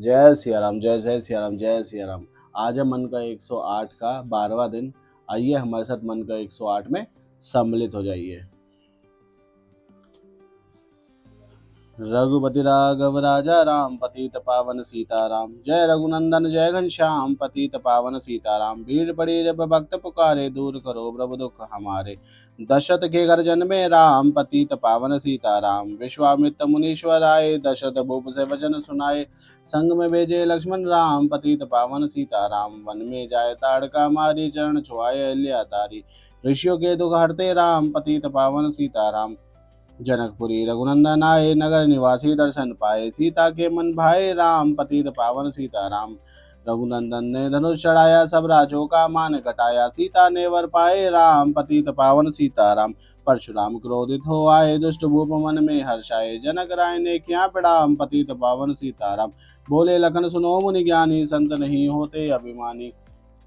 जय सिया राम, जय जय सिया राम, जय सिया राम। आज है मन का 108 का 12वां दिन। आइए हमारे साथ मन का 108 में सम्मिलित हो जाइए। रघुपति राघव राजा राम, पतित पावन सीताराम। जय रघुनंदन जय घनश्याम, पतित पावन सीताराम। भीड़ पड़ी जब भक्त पुकारे, दूर करो प्रभु दुख हमारे। दशरथ के घर जन्मे राम, पतित पावन सीताराम। विश्वामित्र मुनीश्वर आए, दशरथ भूप से वचन सुनाए। संग में भेजे लक्ष्मण राम, पतित पावन सीताराम। वन में जाए ताड़का मारी, चरण छुआए अहिल्या तारी। ऋषियों के दुख हरते राम, पतित पावन सीताराम। जनकपुरी रघुनंदन आए, नगर निवासी दर्शन पाए। सीता के मन भाए राम, पतित पावन सीताराम। रघुनंदन ने धनुष चढ़ाया, सब राजों का मान घटाया। सीता ने वर पाए राम, पतित पावन सीताराम। परशुराम क्रोधित हो आए, दुष्ट भूप मन में हर्षाए। जनक राय ने किया प्रणाम, पतित पावन सीताराम। बोले लखन सुनो मुनि ज्ञानी, संत नहीं होते अभिमानी।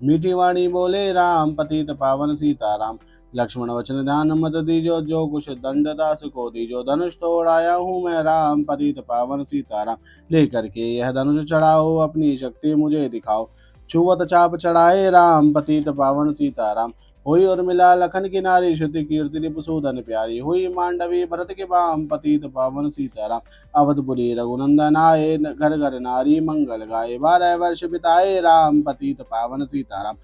मीठी वाणी बोले राम, पतित पावन सीताराम। लक्ष्मण वचन ध्यान मत दीजो, जो कुछ दंड दास को दीजो। धनुष तोड़ाया हूँ मैं राम, पतित पावन सीताराम। लेकर के यह धनुष चढ़ाओ, अपनी शक्ति मुझे दिखाओ। छुवत चाप चढ़ाए राम, पतित पावन सीताराम। हुई और मिला लखन की नारी, श्रुति कीर्ति रिपुसूदन प्यारी। हुई मांडवी भरत के बाम, पतित पावन सीताराम। अवधपुरी रघुनंदन आए, घर घर नारी मंगल गाए। 12 वर्ष बिताए राम, पतित पावन सीताराम।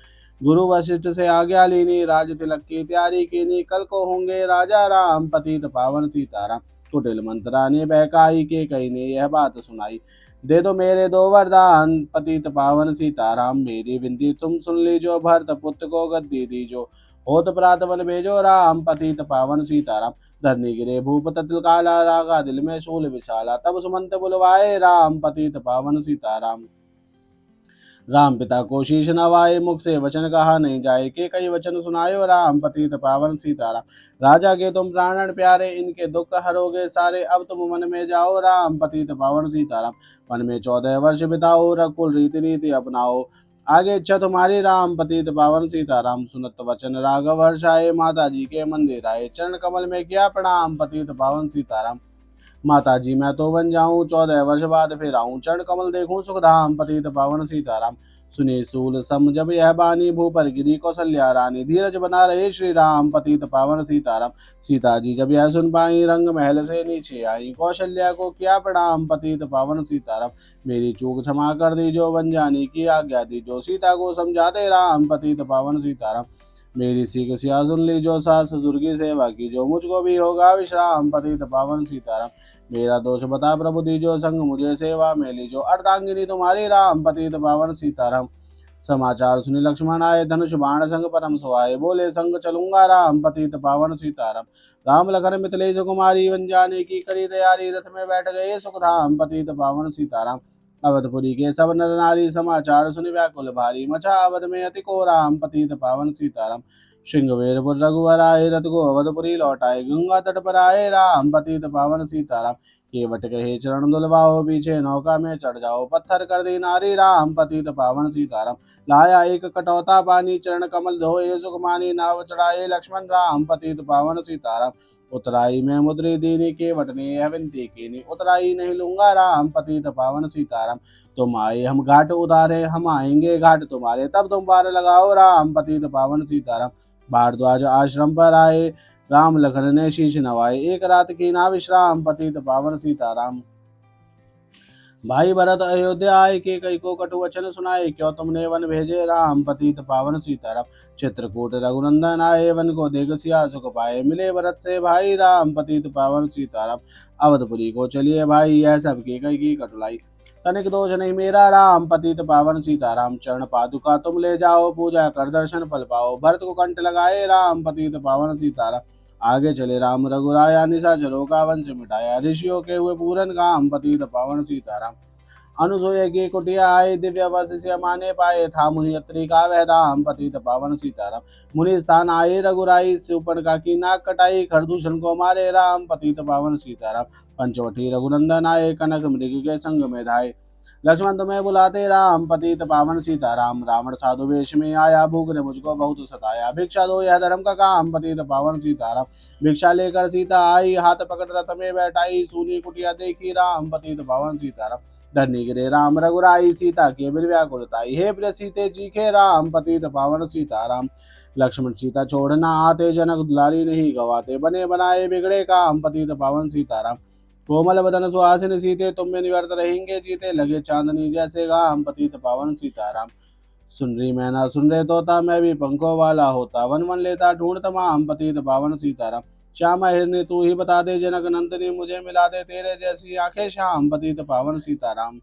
गुरु वशिष्ठ से आज्ञा लीनी, राज तिलक की तैयारी कीनी। कल को होंगे राजा राम, पतित पावन सीताराम। कुटिल मंत्रा ने बहकाई, के कई ने यह बात सुनाई। दे दो मेरे दो वरदान, पतित पावन सीताराम। मेरी विनती तुम सुन लीजो, भरत पुत्र को गद्दी दीजो। होत प्रात वन भेजो राम, पतित पावन सीताराम। धरनी गिरे भूप तत्ल काला, रागा दिल में शूल विशाला। तब सुमंत बुलवाए राम, पतित पावन सीताराम। राम पिता को शीश नवाए, मुख से वचन कहा नहीं जाए। के कई वचन सुनायो राम, पतित पावन सीताराम। राजा के तुम प्राणन प्यारे, इनके दुख हरोगे सारे। अब तुम मन में जाओ राम, पतित पावन सीताराम। वन में 14 वर्ष बिताओ, रघुकुल रीति नीति अपनाओ। आगे इच्छा तुम्हारी राम, पतित पावन सीताराम। सुनत वचन राघव हर्षाए, माता जी के मंदिर आए। चरण कमल में किया प्रणाम, पतित पावन सीताराम। माता जी मैं तो बन जाऊं, 14 वर्ष बाद फिर आऊं। चरण कमल देखूं सुख धाम, पतित पावन सीताराम। सुनी सूल सम जब यह बानी, भूपर गिरी कौशल्या रानी। धीरज बना रहे श्री राम, पतित पावन सीताराम। सीता जी जब यह सुन पाई, रंग महल से नीचे आई। कौशल्या को किया प्रणाम, पतित पावन सीताराम। मेरी चूक क्षमा कर दीजो, वन जाने की आज्ञा दीजो। सीता को समझाते राम, पतित पावन सीताराम। मेरी सीख सिया सुन लीजो, सास ससुर की सेवा कीजो। मुझको भी होगा विश्राम, पतित पावन सीताराम। मेरा दोष बता प्रभु दीजो, संग मुझे सेवा में लीजो। अर्धांगिनी तुम्हारी राम, पतित पावन सीताराम। समाचार सुनी लक्ष्मण आए, धनुष बाण संग परम सुहाए। बोले संग चलूंगा राम, पतित पावन सीताराम। राम लखन मिथिलेश कुमारी, वन जाने की करी तैयारी। रथ में बैठ गए सुखधाम, पतित पावन सीताराम। अवधपुरी के सब नर नारी, समाचार सुनि व्याकुल भारी। मचा अवध में अति को राम, पतित पावन सीताराम। श्रृंगवेरपुर रघुवर आए, रथ को अवधपुरी लौटाए। गंगा तट पर आए राम, पतित पावन सीताराम। केवट कहे चरण दुलवाओ, पीछे नौका में चढ़ जाओ। पत्थर कर दी नारी राम, पतित पावन सीताराम। लाया एक कटौता पानी, चरण कमल धोए सुख मानी। नाव चढ़ाए लक्ष्मण राम, पतित पावन सीताराम। उतराई में मुद्री दीनी, केवट ने यह विनती कीनी। उतराई नहीं लूंगा राम, पतित पावन सीताराम। तुम आए हम घाट उतारे, हम आएंगे घाट तुम्हारे। तब तुम पार लगाओ राम, पतित पावन सीताराम। भारद्वाज आश्रम पर आए, राम लखन ने शीश नवाए। एक रात की ना विश्राम, पतित पावन सीताराम। भाई भरत अयोध्या आए, के कई को कटु वचन सुनाए। क्यों तुमने वन भेजे राम, पतित पावन सीताराम। चित्रकूट रघुनंदन आए, वन को देख सिया सुख पाए। मिले भरत से भाई राम, पतित पावन सीताराम। अवधपुरी को चलिए भाई, यह सब के कई की कटुलाई। तनिक दोष नहीं मेरा राम, पतित पावन सीताराम। चरण पादुका तुम ले जाओ, पूजा कर दर्शन फल पाओ। भरत को कंठ लगाए राम, पतित पावन सीताराम। आगे चले राम रघुराया, निशाचरों का वंश मिटाया। ऋषियों के हुए पूरन काम, पतित पावन सीताराम। अनुसूया की कुटिया आए, दिव्य वस्त्र से माने पाए। था मुनि अत्रि का वह धाम, पतित पावन सीताराम। मुनि स्थान आए रघुराई, सुपर्णखा की नाक कटाई। खरदूषण को मारे राम, पतित पावन सीताराम। पंचवटी रघुनंदन आए, कनक मृग के संग में धाये। लक्ष्मण तुम्हें बुलाते राम पतित पावन सीताराम। रावण साधु वेश में आया, भूख ने मुझको बहुत सताया। भिक्षा दो यह धर्म का काम पतित पावन सीताराम। भिक्षा लेकर सीता आई, हाथ पकड़ रथ में बैठाई। सूनी कुटिया देखी राम पतित पावन सीताराम। धरनी गिरे राम रघुराई, सीता के बिन व्याकुलताई। हे प्रिय सीते चीखे राम पतित पावन सीताराम। लक्ष्मण सीता छोड़ना आते, जनक दुलारी नहीं गवाते। बने बनाए बिगड़े काम पतित पावन सीताराम। कोमल बदन सुहासिन सीते, तुम में निवर्त रहेंगे जीते। लगे चांदनी जैसे घाम पतित पावन सीताराम। सुन रही मैना सुन रहे तोता, मैं भी पंखों वाला होता। वन वन लेता ढूंढ तमाम पतित पावन सीताराम। श्यामा हिरनी तू ही बता दे, जनक नंदनी मुझे मिला दे। तेरे जैसी आंखें श्याम पतित पावन सीताराम।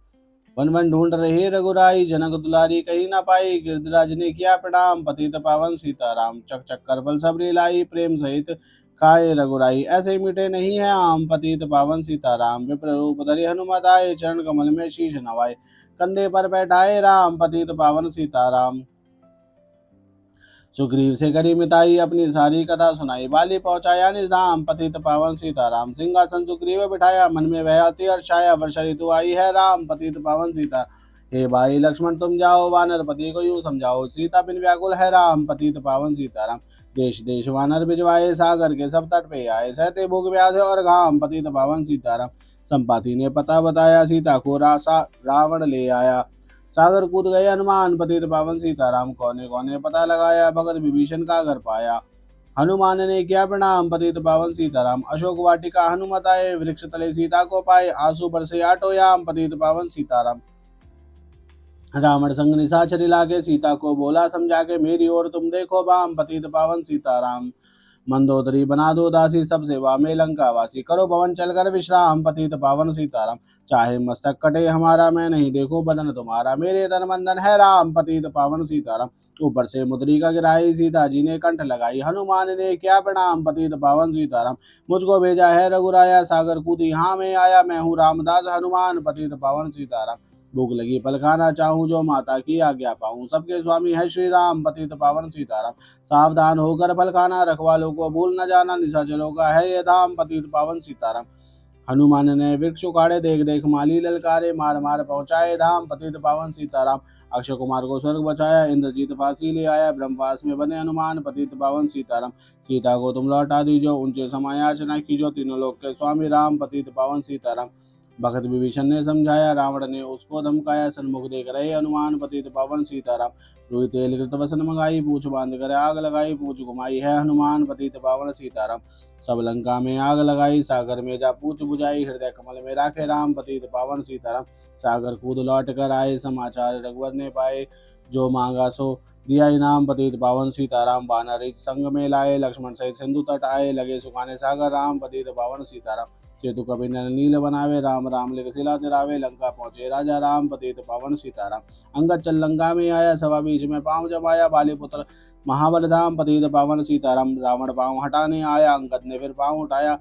वन वन ढूंढ रही रघुराई, जनक दुलारी कहीं ना पाई। गिरधराज ने किया प्रणाम पतित पावन सीताराम। चक चक कर फल सबरी लाई, प्रेम सहित खाए रघुराई। ऐसे मीठे नहीं है आम पतित पावन सीताराम। विप्र रूप धरि हनुमत आए, चरण कमल में शीश नवाए। कंधे पर बैठाए राम पतित पावन सीताराम। सुग्रीव से करी मिताई, अपनी सारी कथा सुनाई। बाली पहुंचाया निज धाम पतित पावन सीताराम। सिंहासन सुग्रीव बिठाया, मन में वह अति हर्षाया। वर्षा ऋतु आई है राम पतित पावन सीता। हे भाई लक्ष्मण तुम जाओ, वानर पति को यूं समझाओ। सीता बिन व्याकुल है राम पतित पावन सीताराम। देश देश वानर भिजवाए, सागर के सब तट पे आए। सहते भूख प्यास और घाम पतित पावन सीताराम। संपाति ने पता बताया, सीता को रावण ले आया। सागर कूद गए हनुमान पतित पावन सीताराम। कोने कोने पता लगाया, भगत विभीषण का घर पाया। हनुमान ने किया प्रणाम पतित पावन सीताराम। अशोक वाटिका हनुमत आए, वृक्ष तले सीता को पाए। आंसू बरसे आटो याम पतित पावन सीताराम। रावण संग निशाचर लागे, सीता को बोला समझा के। मेरी ओर तुम देखो बाम पतित पावन सीताराम। मंदोदरी बना दो दासी, सब सेवा में लंका वासी। करो भवन चलकर विश्राम पतित पावन सीताराम। चाहे मस्तक कटे हमारा, मैं नहीं देखो बदन तुम्हारा। मेरे तन बंधन है राम पतित पावन सीताराम। ऊपर से मुद्रिका गिराई, सीता जी ने कंठ लगाई। हनुमान ने क्या प्रणाम पतित पावन सीताराम। मुझको भेजा है रघुराया, सागर कूद यहाँ में आया। मैं हूँ रामदास हनुमान पतित पावन सीताराम। भूख लगी फल खाना चाहूँ, जो माता की आज्ञा पाऊँ। सबके स्वामी है श्री राम पतित पावन सीताराम। सावधान होकर फल खाना, रखवालों को भूल न जाना। निशाचरों का है ये धाम पतित पावन सीताराम। हनुमान ने वृक्ष उखाड़े, देख देख माली ललकारे। मार मार पहुंचाए धाम पतित पावन सीताराम। अक्षय कुमार को स्वर्ग बचाया, इंद्रजीत फांसी ले आया। ब्रह्मवास में बने हनुमान पतित पावन सीताराम। सीता को तुम लौटा दीजो, ऊंचे समायाचना कीजो। तीनों लोक के स्वामी राम पतित पावन सीताराम। भगत विभीषण ने समझाया, रावण ने उसको धमकाया। सन्मुख देख रहे हनुमान पतित पावन सीताराम। रुई तेल कृत वसन मंगाई, पूछ बांध कर आग लगाई। पूछ घुमाई है हनुमान पतित पावन सीताराम। सब लंका में आग लगाई, सागर में जा पूछ बुझाई। हृदय कमल में राखे राम पतित पावन सीताराम। सागर कूद लौट कर आए, समाचार रघुवर ने पाए। जो मांगा सो दिया इनाम पतित पावन सीताराम। वानर संग में लाए, लक्ष्मण सहित सिंधु तट आए। लगे सुखाने सागर राम पतित पावन सीताराम। सेतु कभी नल नील बनावे, राम राम लिख सिला तिरावे। लंका पहुंचे राजा राम पतित पावन सीताराम। अंगद चल लंका में आया, सभा बीच में पांव जमाया। बाली पुत्र महाबल धाम पतित पावन सीताराम। रावण पांव हटाने आया, अंगद ने फिर पांव उठाया।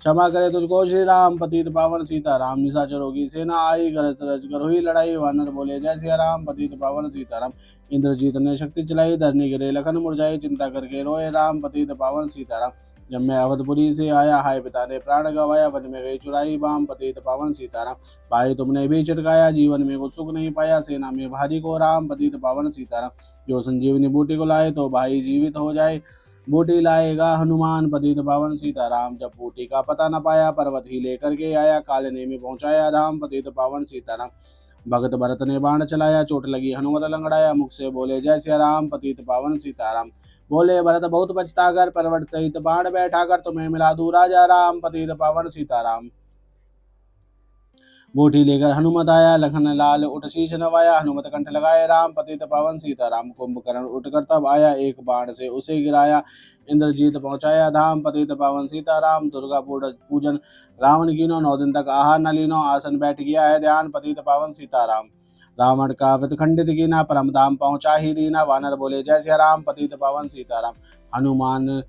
क्षमा करे तुझको श्री राम पतित पावन सीताराम। निशाचरों की सेना आई, गरज रज कर हुई लड़ाई। वानर बोले जय सिया राम पतित पावन सीताराम। इंद्रजीत ने शक्ति चलाई, धरनी गिरे लखन मुरझाई। चिंता करके रोए राम पतित पावन सीताराम। जब मैं अवधपुरी से आया, हाय पिता ने प्राण गवाया। वन में गई चुराई बाम पतित पावन सीताराम। भाई तुमने भी चिटकाया, जीवन में कुछ सुख नहीं पाया। सेना में भारी को राम पतित पावन सीताराम। जो संजीवनी बूटी को लाए, तो भाई जीवित हो जाए। बूटी लाएगा हनुमान पतित पावन सीताराम। जब बूटी का पता न पाया, पर्वत ही लेकर के आया। कालने में पहुंचाया धाम पतित पावन सीताराम। भगत भरत ने बाण चलाया, चोट लगी हनुमत लंगड़ाया। मुख से बोले जय सिया राम पतित पावन सीताराम। बोले भरत बहुत पछता कर, पर्वत सहित बाण बैठा कर। तुम्हें मिला दूं राजा राम पतित पावन सीताराम। बूटी लेकर हनुमत आया, लखन लाल उठ शीश नवाया। हनुमत कंठ लगाए राम पतित पावन सीताराम। कुंभकर्ण उठकर तब आया, एक बाण से उसे गिराया। इंद्रजीत पहुंचाया धाम पतित पावन सीताराम। दुर्गा पूजन रावण कीनो, 9 दिन तक आहार न लीनो। आसन बैठ गया है ध्यान पतित पावन सीताराम। रावण का व्रत खंडित कीना, परम धाम पहुंचा ही दीना। वानर बोले जय सिया राम पतित पावन सीताराम। हनुमान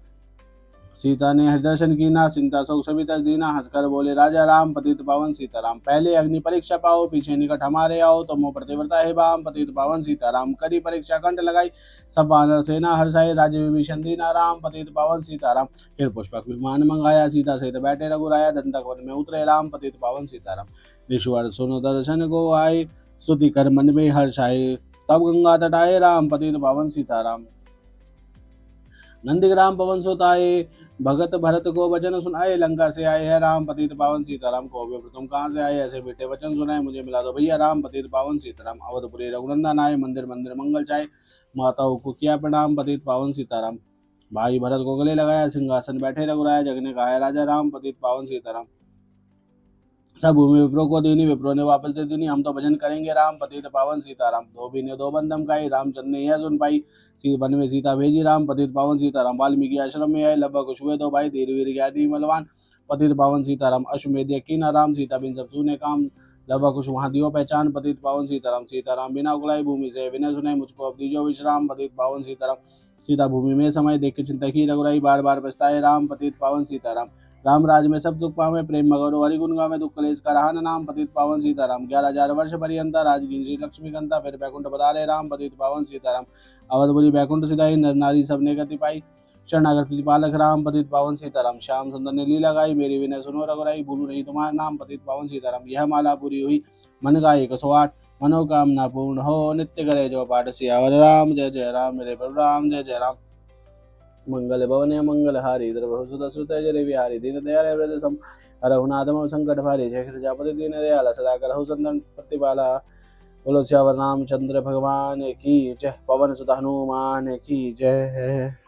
सीता ने हरिदर्शन कीना, चिंता शोक सभी तक दीना। हंसकर बोले राजा राम पतित पावन सीताराम। पहले अग्नि परीक्षा पाओ, पीछे निकट हमारे आओ। तुम प्रतिव्रता है बाम पतित पावन सीताराम। करी परीक्षा कंठ लगाई, सब वानर सेना हर्षाई। राजे विभीषण दीना राम पतित पावन सीताराम। फिर पुष्पक विमान मंगाया, सीता सहित बैठे रघुराया। दंतक वन में उतरे राम पतित पावन सीताराम। ऋषिवर सुनो दर्शन को आए, स्तुति कर मन में हर्ष आए। तब गंगा तट आए राम, पतित पावन सीताराम। नंदीग्राम पवन सुत आए, भगत भरत को वचन सुनाए। लंका से आए हैं राम, पतित पावन सीताराम। को तुम कहाँ से आए, ऐसे बेटे वचन सुनाए। मुझे मिला दो भैया राम, पतित पावन सीताराम। अवधपुरी रघुनंदन आए, मंदिर मंदिर मंगल चाहे। माताओं को किया प्रणाम, पतित पावन सीताराम। भाई भरत को गले लगाया, सिंहासन बैठे रघुराया। जग ने कहा राजा राम, पतित पावन सीताराम। सब भूमि विप्रो को दीनी, विप्रो ने वापस दे दीनी। हम तो भजन करेंगे राम, पतित पावन सीताराम। धोबी ने दो बंधम खाई, रामचंद्र ने यह सुन पाई। वन में सीता भेजी राम, पतित पावन सीताराम। वाल्मीकि आश्रम में आए, लगभग कुछ हुए दो भाई। धीरे वीर ज्ञानी बलवान, पतित पावन सीताराम। अश्वमेध यकीन राम, सीता बिन सब सूने काम। लगभग कुछ वहां दियो पहचान, पतित पावन सीताराम। सीताराम बिना उगलाई भूमि से विनय सुनाई, मुझको अब दीजो विश्राम, पतित पावन सीताराम। सीता भूमि में समय देख के चिंता की रघुराई, बार बार पछताए राम, पतित पावन सीताराम। राम राज में सब सुख पावे, प्रेम मगरो हरि गुण गावे। दुख कलेश का रहा न नाम, पतित पावन सीताराम। 11,000 वर्ष पर्यंता राजगीर श्री लक्ष्मी कंता, फिर बैकुंठ पधारे राम, पतित पावन सीताराम। अवधपुरी बैकुंठ सिधाई, नर नारी सबने गति पाई। शरणागत पालक राम, पतित पावन सीताराम। श्याम सुंदर ने लीला गाई, मेरी विनय सुनो रघुराई। भूलू नहीं तुम्हारा नाम, पतित पावन सीताराम। यह माला पूरी हुई, मन का 108। मनोकामना पूर्ण हो, नित्य करे जो पाठ। सियावर राम जय जय राम, मेरे प्रभु राम जय जय राम। मंगल भवने मंगल हारी, द्रवहुसुत श्रुत जय विहारी। दीन दयाल हृदय सम, हरहुनाथम संकट भारी। जय प्रजापति दीन दयाल, सदा करहु संतन प्रतिपाला। बोलो श्यावर रामचंद्र भगवान की जय, पवन सुत हनुमान की जय।